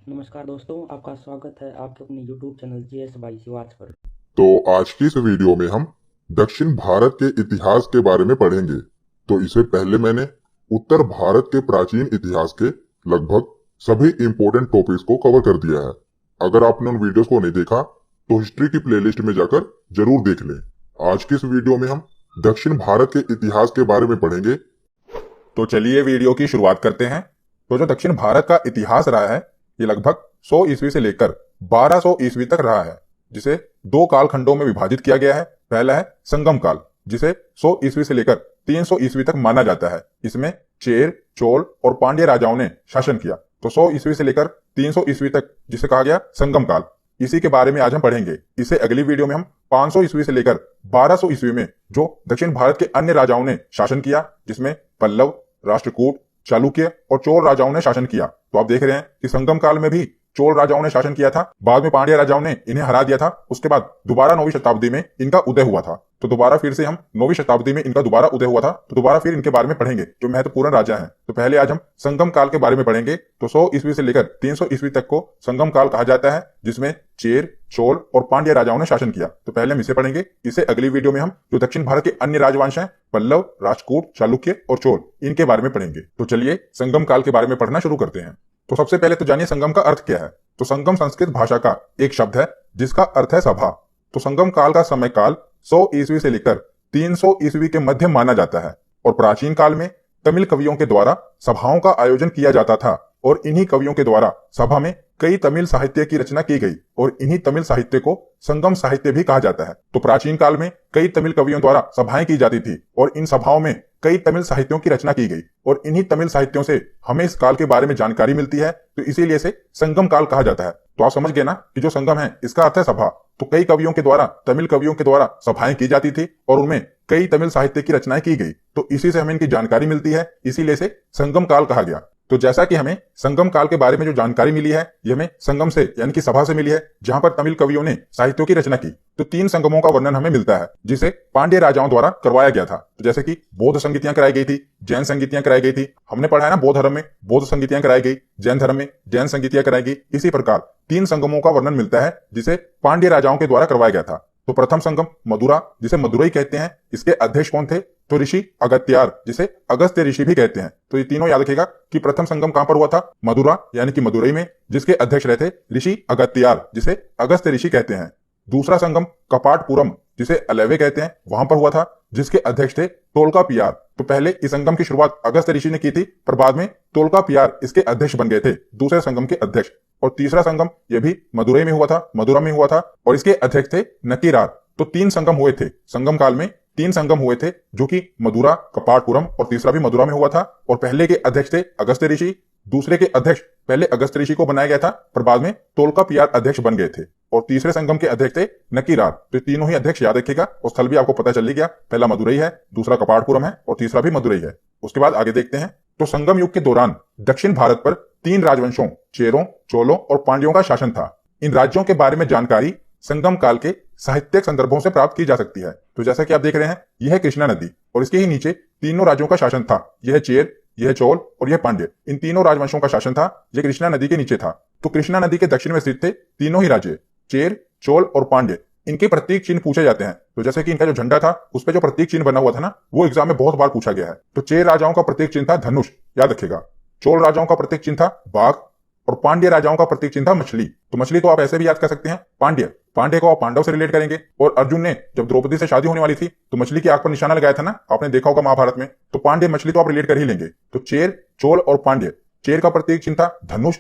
नमस्कार दोस्तों, आपका स्वागत है आपके अपने YouTube channel GS by Shivach पर। तो आज की इस वीडियो में हम दक्षिण भारत के इतिहास के बारे में पढ़ेंगे। तो इससे पहले मैंने उत्तर भारत के प्राचीन इतिहास के लगभग सभी इंपॉर्टेंट टॉपिक्स को कवर कर दिया है। अगर आपने उन वीडियोस को नहीं देखा तो हिस्ट्री की प्लेलिस्ट में जाकर जरूर देख लें। आज की इस वीडियो में हम दक्षिण भारत के इतिहास के बारे में पढ़ेंगे। तो चलिए वीडियो की शुरुआत करते हैं। तो जो दक्षिण भारत का इतिहास रहा है ये लगभग 100 ईस्वी से लेकर 1200 ईस्वी तक रहा है, जिसे दो कालखंडों में विभाजित किया गया है। पहला है संगम काल, जिसे 100 ईस्वी से लेकर 300 ईस्वी तक माना जाता है। इसमें चेर, चोल और पांड्य राजाओं ने शासन किया। तो 100 ईस्वी से लेकर 300 ईस्वी तक जिसे कहा गया संगम काल, इसी के बारे में आज हम पढ़ेंगे। इसे अगली वीडियो में हम 500 ईस्वी से लेकर 1200 ईस्वी में जो दक्षिण भारत के अन्य राजाओं ने शासन किया, जिसमें पल्लव, राष्ट्रकूट, चालुक्य और चोल राजाओं ने शासन किया। तो आप देख रहे हैं कि संगम काल में भी चोल राजाओं ने शासन किया था, बाद में पांड्य राजाओं ने इन्हें हरा दिया था। उसके बाद दोबारा 9वीं शताब्दी में इनका उदय हुआ था। तो दोबारा फिर से हम 9वीं शताब्दी में इनका दोबारा उदय हुआ था, तो दोबारा फिर इनके बारे में पढ़ेंगे जो महत्वपूर्ण राजा हैं। तो पहले आज हम संगम काल के बारे में पढ़ेंगे। तो 100 ईस्वी से लेकर 300 ईस्वी तक को संगम काल कहा जाता है, जिसमें चेर, चोल और पांड्य राजाओं ने शासन किया। तो पहले हम इसे पढ़ेंगे। इसे अगली वीडियो में हम जो दक्षिण भारत के अन्य राजवंश हैं, पल्लव, राजपूत, चालुक्य और चोल, इनके बारे में पढ़ेंगे। तो चलिए संगम काल के बारे में पढ़ना शुरू करते हैं। तो सबसे पहले तो जानिए संगम का अर्थ क्या है। तो संगम संस्कृत भाषा का एक शब्द है जिसका अर्थ है सभा। तो संगम काल का समय काल 100 ईस्वी से लेकर 300 ईस्वी के मध्य माना जाता है और प्राचीन काल में तमिल कवियों के द्वारा सभाओं का आयोजन किया जाता था और इन्हीं कवियों के द्वारा सभा में कई तमिल साहित्य की रचना की गई और इन्हीं तमिल साहित्य को संगम साहित्य भी कहा जाता है। तो प्राचीन काल में कई तमिल कवियों द्वारा सभाएं की जाती थी और इन सभाओं में कई तमिल साहित्यों की रचना की गई और इन्हीं तमिल साहित्यों से हमें इस काल के बारे में जानकारी मिलती है। तो इसीलिए इसे संगम काल कहा जाता है। तो आप समझ गए ना कि जो संगम है इसका अर्थ है सभा। तो कई कवियों के द्वारा, तमिल कवियों के द्वारा सभाएं की जाती थी और उनमें कई तमिल साहित्य की रचनाएं की गई। तो इसी से हमें इनकी जानकारी मिलती है, इसीलिए इसे संगम काल कहा गया। तो जैसा कि हमें संगम काल के बारे में जो जानकारी मिली है ये हमें संगम से यानी कि सभा से मिली है, जहां पर तमिल कवियों ने साहित्यों की रचना की। तो 3 संगमों का वर्णन हमें मिलता है जिसे पांड्य राजाओं द्वारा करवाया गया था। तो जैसे कि बौद्ध संगीतियां कराई गई थी, जैन संगीतियां कराई गई थी। हमने पढ़ा है ना, बौद्ध धर्म में बौद्ध संगीतियां कराई गई, जैन धर्म में जैन संगीतियां कराई गई। इसी प्रकार 3 संगमों का वर्णन मिलता है जिसे पांड्य राजाओं के द्वारा करवाया गया था। तो प्रथम संगम मदुरा, जिसे मदुरई कहते हैं, इसके अध्यक्ष कौन थे? तो ऋषि अगस्त्यार, जिसे अगस्त्य ऋषि भी कहते हैं। तो ये तीनों याद रखिएगा कि प्रथम संगम कहां पर हुआ था? मदुरा यानी कि मदुरई में, जिसके अध्यक्ष रहे थे ऋषि अगस्त्यार, जिसे अगस्त्य ऋषि कहते हैं। दूसरा संगम कपाटपुरम, जिसे अलेवे कहते हैं, वहां पर हुआ था, जिसके अध्यक्ष थे तोलकापियार। तो पहले इस संगम की शुरुआत अगस्त्य ऋषि ने की थी, पर बाद में तोलकापियार इसके अध्यक्ष बन गए थे, दूसरे संगम के अध्यक्ष। और तीसरा संगम यह भी मदुरई में हुआ था, मदुरा में हुआ था, और इसके अध्यक्ष थे नकीरार। तो 3 संगम हुए थे संगम काल में, 3 संगम हुए थे, जो कि मदुरा, कपाटपुरम और तीसरा भी मदुरा में हुआ था। और पहले के अध्यक्ष थे अगस्त्य ऋषि, दूसरे के अध्यक्ष पहले अगस्त्य ऋषि को बनाया गया था, पर बाद में तोलकापियार अध्यक्ष बन गए थे, और तीसरे संगम के अध्यक्ष थे नकीरार। तो तीनों ही अध्यक्ष याद रखिएगा, और स्थल भी आपको पता चल ही गया, पहला मदुरई है, दूसरा कपाटपुरम है और तीसरा भी मदुरई है। उसके बाद आगे देखते हैं। तो संगम युग के दौरान दक्षिण भारत पर 3 राजवंशों, चेरों, चोलों और पांड्यों का शासन था। इन राज्यों के बारे में जानकारी संगम काल के साहित्यिक संदर्भों से प्राप्त की जा सकती है। तो जैसा कि आप देख रहे हैं, यह है कृष्णा नदी और इसके ही नीचे तीनों राज्यों का शासन था। यह चेर, यह चोल और यह पांड्य, इन तीनों राजवंशों का शासन था। यह कृष्णा नदी के नीचे था। तो कृष्णा नदी के दक्षिण में स्थित थे तीनों ही राज्य, चेर, चोल और पांड्य। इनके प्रतीक चिन्ह पूछे जाते हैं। तो जैसे कि इनका जो झंडा था उस पर जो प्रतीक चिन्ह बना हुआ था ना, वो एग्जाम में बहुत बार पूछा गया है। तो चेर राजाओं का प्रतीक चिन्ह था धनुष, याद रखेगा। चोल राजाओं का प्रतीक चिन्ह था बाघ और पांड्य राजाओं का प्रतीक चिन्ह था मछली। तो मछली तो आप ऐसे भी याद कर सकते हैं, पांड्य। पांड्य को आप पांडव से रिलेट करेंगे। और अर्जुन ने जब द्रौपदी से शादी होने वाली थी तो मछली की आंख पर निशाना लगाया था ना, आपने देखा होगा महाभारत में। तो पांड्य मछली तो आप रिलेट कर ही लेंगे। तो चेर, चोल और पांड्य, चेर का प्रतीक चिन्ह था धनुष,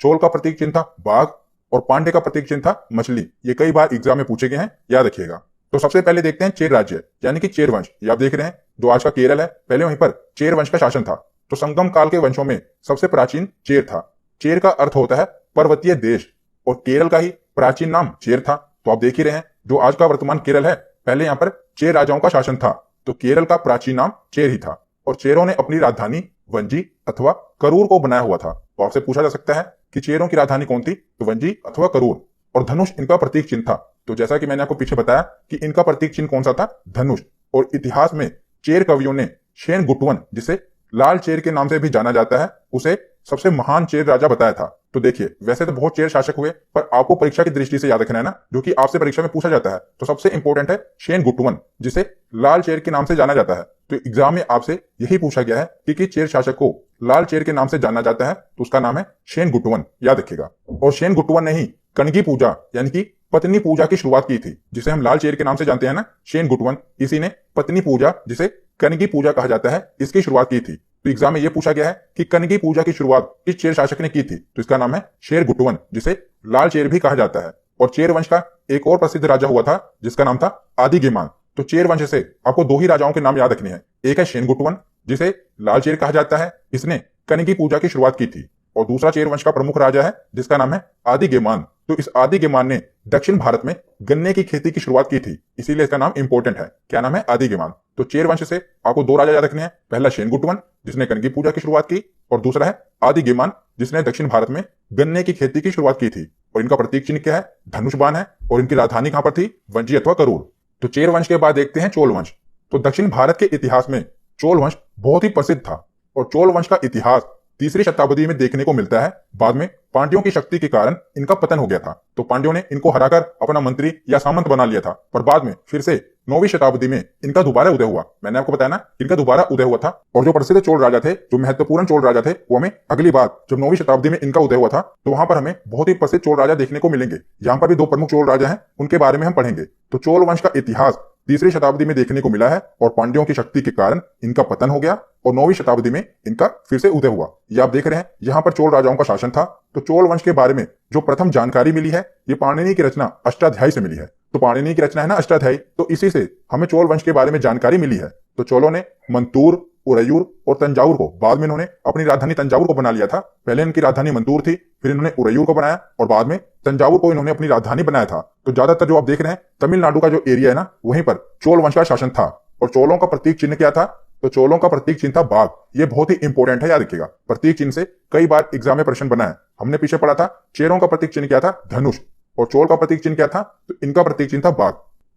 चोल का प्रतीक चिन्ह था बाघ और पांड्य का प्रतीक चिन्ह था मछली। ये कई बार एग्जाम में पूछे गए हैं, याद रखिएगा। तो सबसे पहले देखते हैं चेर राज्य यानी कि चेर वंश। ये आप देख रहे हैं जो आज का केरल है, पहले वहीं पर चेर वंश का शासन था। तो संगम काल के वंशों में सबसे प्राचीन चेर था। चेर का अर्थ होता है पर्वतीय देश और केरल का ही प्राचीन नाम चेर था। तो आप देख ही रहे हैं जो आज का वर्तमान केरल है, पहले यहाँ पर चेर राजाओं का शासन था। तो केरल का प्राचीन नाम चेर ही था और चेरों ने अपनी राजधानी वंजी अथवा करूर को बनाया हुआ था। तो आपसे पूछा जा सकता है कि चेरों की राजधानी कौन थी? तो वंजी अथवा करूर। और धनुष इनका प्रतीक चिन्ह था। तो जैसा कि मैंने आपको पीछे बताया कि इनका प्रतीक चिन्ह कौन सा था? धनुष। और इतिहास में चेर कवियों ने शेन गुटवन, जिसे लाल चेर के नाम से भी जाना जाता है, उसे सबसे महान चेर राजा बताया था। तो देखिए, वैसे तो बहुत चेर शासक हुए, पर आपको परीक्षा की दृष्टि से याद रखना है ना, जो कि आपसे परीक्षा में पूछा जाता है। तो सबसे इंपॉर्टेंट है शेन गुट्टुवन, जिसे लाल चेर के नाम से जाना जाता है। तो एग्जाम में आपसे यही पूछा गया है कि किस चेर शासक को लाल चेर के नाम से जाना जाता है, तो उसका नाम है शेन गुट्टुवन, याद रखिएगा। और शेन गुट्टुवन ने ही कनगी पूजा यानी कि पत्नी पूजा की शुरुआत की थी, जिसे हम लाल चेर के नाम से जानते हैं ना, शेन गुट्टुवन, इसी ने पत्नी पूजा, जिसे कनगी पूजा कहा जाता है, इसकी शुरुआत की थी। तो एग्जाम में यह पूछा गया है कि कनगी पूजा की शुरुआत किस चेर शासक ने की थी, तो इसका नाम है शेर गुट्टुवन, जिसे लाल चेर भी कहा जाता है। और चेर वंश का एक और प्रसिद्ध राजा हुआ था, जिसका नाम था आदि गेमान। तो चेर वंश से आपको दो ही राजाओं के नाम याद रखने हैं। एक है शेन गुट्टुवन, जिसे लाल चेर कहा जाता है, इसने कनगी पूजा की शुरुआत की थी। और दूसरा चेर वंश का प्रमुख राजा है, जिसका नाम है आदि गेमान। तो इस आदि गेमान ने दक्षिण भारत में गन्ने की खेती की शुरुआत की थी, इसीलिए इसका नाम इंपॉर्टेंट है। क्या नाम है? आदि गेमान। तो चेर वंश से आपको दो राजा याद रखने हैं। पहला शेन गुट्टुवन, जिसने कनगी पूजा की शुरुआत की, और दूसरा है आदि गेमान, जिसने दक्षिण भारत में गन्ने की खेती की शुरुआत की थी। और इनका प्रतीक चिन्ह क्या है? धनुष बाण है। और इनकी राजधानी कहां पर थी? वंजी अथवा करूर। तो चेर वंश के बाद देखते हैं चोल वंश। तो दक्षिण भारत के इतिहास में चोल वंश बहुत ही प्रसिद्ध था। और चोल वंश का इतिहास तीसरी शताब्दी में देखने को मिलता है। बाद में पांड्यों की शक्ति के कारण इनका पतन हो गया था। तो पांड्यों ने इनको हराकर अपना मंत्री या सामंत बना लिया था। पर बाद में फिर से 9वीं शताब्दी में इनका दोबारा उदय हुआ। मैंने आपको बताया ना, इनका दोबारा उदय हुआ था। और जो प्रसिद्ध चोल राजा थे, जो महत्वपूर्ण चोल राजा थे, वो हमें अगली बार जब 9वीं शताब्दी में इनका उदय हुआ था, तो वहां पर हमें बहुत ही प्रसिद्ध चोल राजा देखने को मिलेंगे। यहाँ पर भी दो प्रमुख चोल राजा हैं, उनके बारे में हम पढ़ेंगे। तो चोल वंश का इतिहास तीसरी शताब्दी में देखने को मिला है। और पांड्यों की शक्ति के कारण इनका पतन हो गया और 9वीं शताब्दी में इनका फिर से उदय हुआ। ये आप देख रहे हैं, यहाँ पर चोल राजाओं का शासन था। तो चोल वंश के बारे में जो प्रथम जानकारी मिली है, ये पाणिनि की रचना अष्टाध्यायी से मिली है। तो पाणिनि की रचना है ना अष्टाध्यायी, तो इसी से हमें चोल वंश के बारे में जानकारी मिली है। तो चोलों ने मंतूर, उरैयूर और तंजावुर को, बाद में इन्होंने अपनी राजधानी तंजावुर को बना लिया था। पहले इनकी राजधानी मंतूर थी, फिर इन्होंने उरैयूर को बनाया और बाद में तंजावुर को इन्होंने अपनी राजधानी बनाया था। तो ज्यादातर जो आप देख रहे हैं तमिलनाडु का जो एरिया है ना, वहीं पर चोल वंश का शासन था। और चोलों का प्रतीक चिन्ह क्या था? तो चोलों का प्रतीक चिन्ह था बाघ। ये बहुत ही इंपॉर्टेंट है, याद रखिएगा। प्रतीक चिन्ह से कई बार एग्जाम में प्रश्न बना है। हमने पीछे पढ़ा था चेरों का प्रतीक चिन्ह क्या था? धनुष। और चोल का प्रतीक चिन्ह क्या था? तो इनका प्रतीक चिन्ह था बाघ।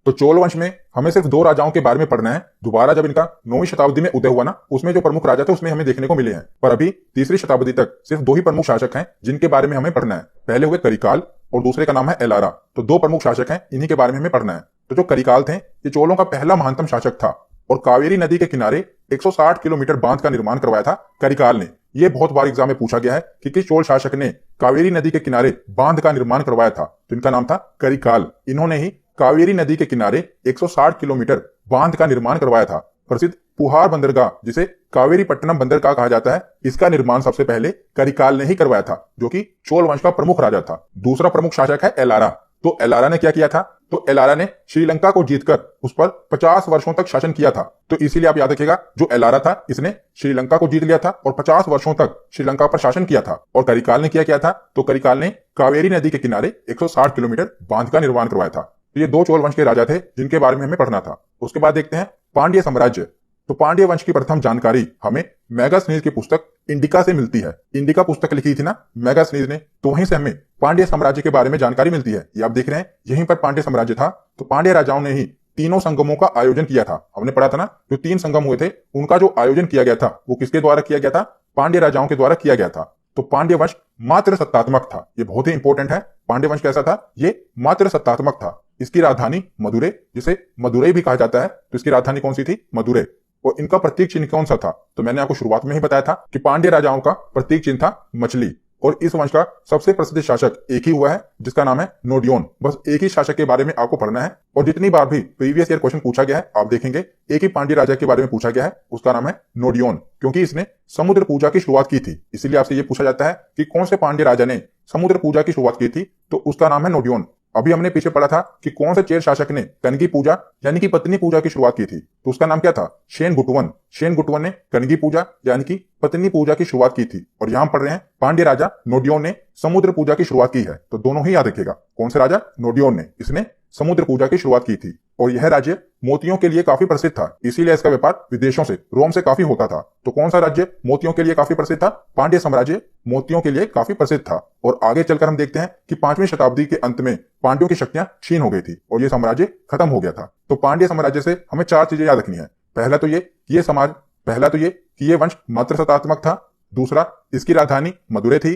तो चोल वंश में हमें सिर्फ दो राजाओं के बारे में पढ़ना है। दोबारा जब इनका 9वीं शताब्दी में उदय हुआ ना, उसमें जो प्रमुख राजा थे उसमें हमें देखने को मिले हैं। पर अभी तीसरी शताब्दी तक सिर्फ दो ही प्रमुख शासक हैं जिनके बारे में हमें पढ़ना है। पहले हुए करिकाल और दूसरे का नाम है एलारा। तो दो प्रमुख शासक हैं, इन्हीं के बारे में हमें पढ़ना है। तो जो करिकाल थे, ये चोलों का पहला महानतम शासक था और कावेरी नदी के किनारे 160 किलोमीटर बांध का निर्माण करवाया था करिकाल ने। यह बहुत बार एग्जाम में पूछा गया है कि किस चोल शासक ने कावेरी नदी के किनारे बांध का निर्माण करवाया था। तो इनका नाम था करिकाल। इन्होंने ही कावेरी नदी के किनारे 160 किलोमीटर बांध का निर्माण करवाया था। प्रसिद्ध पुहार बंदरगाह, जिसे कावेरी पट्टनम बंदरगाह कहा जाता है, इसका निर्माण सबसे पहले करिकाल ने ही करवाया था, जो कि चोल वंश का प्रमुख राजा था। दूसरा प्रमुख शासक है एलारा। तो एलारा ने क्या किया था? तो एलारा ने श्रीलंका को जीतकर उस पर 50 वर्षों तक शासन किया था। तो इसीलिए आप याद रखिएगा, जो एलारा था, इसने श्रीलंका को जीत लिया था और 50 वर्षों तक श्रीलंका पर शासन किया था। और करिकाल ने क्या किया था? तो करिकाल ने कावेरी नदी के किनारे 160 किलोमीटर बांध का निर्माण करवाया था। तो ये दो चोल वंश के राजा थे जिनके बारे में हमें पढ़ना था। उसके बाद देखते हैं पांड्य साम्राज्य। तो पांड्य वंश की प्रथम जानकारी हमें मैगस्थनीज की पुस्तक इंडिका से मिलती है। इंडिका पुस्तक लिखी थी ना मैगस्थनीज ने, तो वहीं से हमें पांड्य साम्राज्य के बारे में जानकारी मिलती है। ये आप देख रहे हैं, यहीं पर पांड्य साम्राज्य था। तो पांड्य राजाओं ने ही तीनों संगमों का आयोजन किया था। हमने पढ़ा था ना, जो 3 संगम हुए थे, उनका जो आयोजन किया गया था वो किसके द्वारा किया गया था? पांड्य राजाओं के द्वारा किया गया था। तो पांड्य वंश मात्र सत्तात्मक था। ये बहुत ही इंपॉर्टेंट है। पांड्य वंश कैसा था? ये मात्र सत्तात्मक था। इसकी राजधानी मदुरै, जिसे मदुरै भी कहा जाता है, तो इसकी राजधानी कौन सी थी? मदुरै। और इनका प्रतीक चिन्ह कौन सा था? तो मैंने आपको शुरुआत में ही बताया था कि पांड्य राजाओं का प्रतीक चिन्ह था मछली। और इस वंश का सबसे प्रसिद्ध शासक एक ही हुआ है, जिसका नाम है नोडियोन। बस एक ही शासक के बारे में आपको पढ़ना है। और जितनी बार भी प्रीवियस ईयर क्वेश्चन पूछा गया है, आप देखेंगे एक ही पांड्य राजा के बारे में पूछा गया है, उसका नाम है नोडियोन, क्योंकि इसने समुद्र पूजा की शुरुआत की थी। इसीलिए आपसे यह पूछा जाता है कि कौन से पांड्य राजा ने समुद्र पूजा की शुरुआत की थी, तो उसका नाम है नोडियोन। अभी हमने पीछे पढ़ा था कि कौन से चेर शासक ने कनगी पूजा यानी कि पत्नी पूजा की शुरुआत की थी, तो उसका नाम क्या था? शेन गुट्टुवन। शेन गुट्टुवन ने कनगी पूजा यानी कि पत्नी पूजा की शुरुआत की थी। और यहां पढ़ रहे हैं पांड्य राजा नोडियोन ने समुद्र पूजा की शुरुआत की है। तो दोनों ही याद रखिएगा, कौन से राजा? नोडियोन ने, इसने समुद्र पूजा की शुरुआत की थी। और यह राज्य मोतियों के लिए काफी प्रसिद्ध था, इसीलिए इसका व्यापार विदेशों से, रोम से काफी होता था। तो कौन सा राज्य मोतियों के लिए काफी प्रसिद्ध था? पांड्य साम्राज्य मोतियों के लिए काफी प्रसिद्ध था। और आगे चलकर हम देखते हैं कि 5वीं शताब्दी के अंत में पांड्यों की शक्तियां क्षीण हो गई थी और यह साम्राज्य खत्म हो गया था। तो पांड्य साम्राज्य से हमें 4 चीजें याद रखनी है। पहला तो ये कि ये वंश मात्र सत्तात्मक था। दूसरा, इसकी राजधानी मदुरै थी।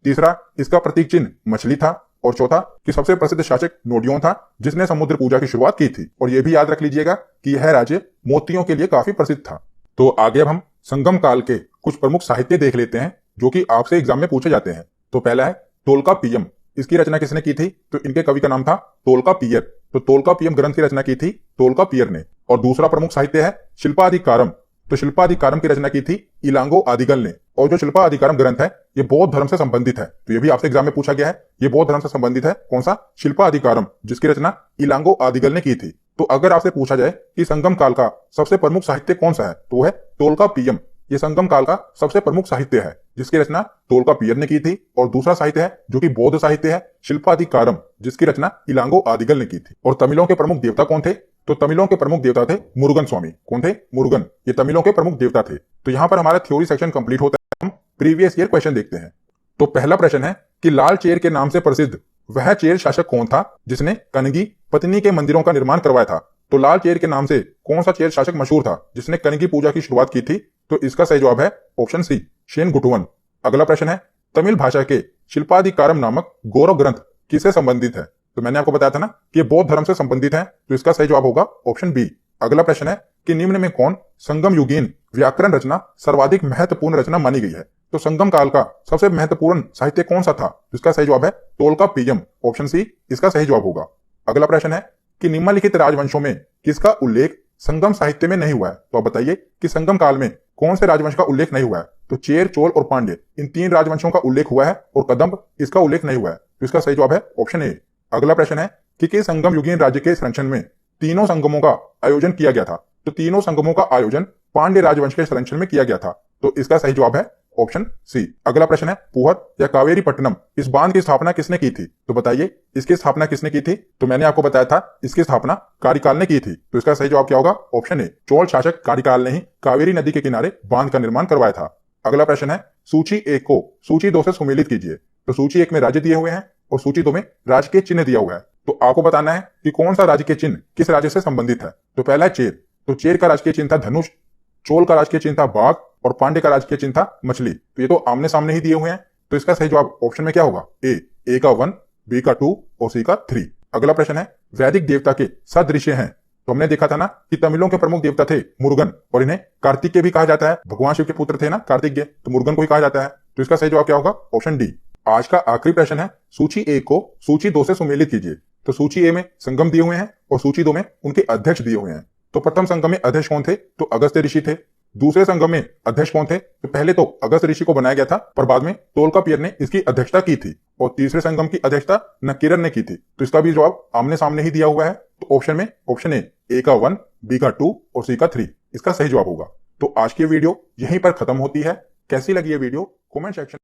तीसरा, इसका प्रतीक चिन्ह मछली था। और चौथा कि सबसे प्रसिद्ध शासक नोडियोन था, जिसने समुद्र पूजा की शुरुआत की थी। और यह भी याद रख लीजिएगा कि यह राज्य मोतियों के लिए काफी प्रसिद्ध था। तो आगे अब हम संगम काल के कुछ प्रमुख साहित्य देख लेते हैं जो कि आपसे एग्जाम में पूछे जाते हैं। तो पहला है तोल्कापियम। इसकी रचना किसने की थी? तो इनके कवि का नाम था तोल्कापियर। तो तोल्कापियम ग्रंथ की रचना की थी तोल्कापियर ने। और दूसरा प्रमुख साहित्य है शिल्पाधिकारम। तो शिल्पाधिकारम की रचना की थी इलांगो आदिगल ने। और जो शिल्पाधिकारम ग्रंथ है ये बौद्ध धर्म से संबंधित है। तो ये भी आपसे एग्जाम में पूछा गया है, ये बौद्ध धर्म से संबंधित है। कौन सा? शिल्पाधिकारम, जिसकी रचना इलांगो आदिगल ने की थी। तो अगर आपसे पूछा जाए कि संगम काल का सबसे प्रमुख साहित्य कौन सा है, तो वह है तोल्कापियम। ये संगम काल का सबसे प्रमुख साहित्य है जिसकी रचना तोल्कापियर ने की थी। और दूसरा साहित्य है जो कि बौद्ध साहित्य है, शिल्पाधिकारम, जिसकी रचना इलांगो आदिगल ने की थी। और तमिलों के प्रमुख देवता कौन थे? तो तमिलों के प्रमुख देवता थे मुरुगन स्वामी। कौन थे? मुरुगन। ये तमिलों के प्रमुख देवता थे। तो यहाँ पर हमारा थ्योरी सेक्शन कंप्लीट होता है। हम प्रीवियस ईयर क्वेश्चन देखते हैं। तो पहला प्रश्न है कि लाल चेर के नाम से प्रसिद्ध वह चेर शासक कौन था जिसने कनगी पत्नी के मंदिरों का निर्माण करवाया था? तो लाल चेर के नाम से कौन सा चेर शासक मशहूर था जिसने कनगी पूजा की शुरुआत की थी? तो इसका सही जवाब है ऑप्शन सी, शेनगुट्टुवन। अगला प्रश्न है तमिल भाषा के शिल्पाधिकारम नामक गौरव ग्रंथ किससे संबंधित है? तो मैंने आपको बताया था ना कि ये बौद्ध धर्म से संबंधित है। तो इसका सही जवाब होगा ऑप्शन बी। अगला प्रश्न है कि निम्न में कौन संगम युगीन व्याकरण रचना सर्वाधिक महत्वपूर्ण रचना मानी गई है? तो संगम काल का सबसे महत्वपूर्ण साहित्य कौन सा था? इसका सही जवाब है तोल्कापियम। ऑप्शन सी इसका सही जवाब होगा। अगला प्रश्न है कि निम्नलिखित राजवंशों में किसका उल्लेख संगम साहित्य में नहीं हुआ है? तो आप बताइए कि संगम काल में कौन से राजवंश का उल्लेख नहीं हुआ है? तो चेर, चोल और पांड्य, इन तीन राजवंशों का उल्लेख हुआ है और कदंब, इसका उल्लेख नहीं हुआ है। तो इसका सही जवाब है ऑप्शन ए। अगला प्रश्न है कि किस संगम युगीन राज्य के संरक्षण में तीनों संगमों का आयोजन किया गया था? तो तीनों संगमों का आयोजन पांड्य राजवंश के संरक्षण में किया गया था। तो इसका सही जवाब है ऑप्शन सी। अगला प्रश्न है पुहर या कावेरी पट्टनम, इस बांध की स्थापना किसने की थी? तो बताइए इसकी स्थापना किसने की थी? तो मैंने आपको बताया था इसकी स्थापना कारिकाल ने की थी। तो इसका सही जवाब क्या होगा? ऑप्शन ए, चोल शासक कारिकाल ने ही कावेरी नदी के किनारे बांध का निर्माण करवाया था। अगला प्रश्न है सूची 1 को सूची 2 से सुमेलित कीजिए। तो सूची 1 में राज्य दिए हुए हैं और सूची 2 में राज्य के चिन्ह दिया हुआ है। तो आपको बताना है कि कौन सा राज्य के चिन्ह किस राज्य से संबंधित है। तो पहला है चेर। तो चेर का राजकीय चिन्ह था धनुष, चोल का राजकीय चिन्ह था बाघ और पांड्य का राजकीय चिन्ह था मछली। तो ये तो आमने सामने ही दिए हुए हैं। तो इसका सही जवाब ऑप्शन में क्या होगा? ए का 1, बी का 2 और सी का 3। अगला प्रश्न है वैदिक देवता के सदृश्य हैं। तो हमने देखा था ना कि तमिलों के प्रमुख देवता थे मुरुगन और इन्हें कार्तिकेय भी कहा जाता है। भगवान शिव के पुत्र थे ना कार्तिकेय, तो मुरुगन को ही कहा जाता है। तो इसका सही जवाब क्या होगा? Option D. आज का आखिरी प्रश्न है सूची 1 को सूची 2 से सुमेलित कीजिए। तो सूची ए में संगम दिए हुए हैं और सूची 2 में उनके अध्यक्ष दिए हुए हैं। तो प्रथम संगम में अध्यक्ष कौन थे? तो अगस्त ऋषि थे। दूसरे संगम में अध्यक्ष कौन थे? तो पहले तो अगस्त ऋषि को बनाया गया था पर बाद में तोल्कापियर ने इसकी अध्यक्षता की थी। और तीसरे संगम की अध्यक्षता नकीरन ने की थी। तो इसका भी जवाब आमने सामने ही दिया हुआ है। तो ऑप्शन में ऑप्शन ए का 1, बी का 2 और सी का 3 इसका सही जवाब होगा। तो आज की वीडियो यहीं पर खत्म होती है। कैसी लगी ये वीडियो कमेंट सेक्शन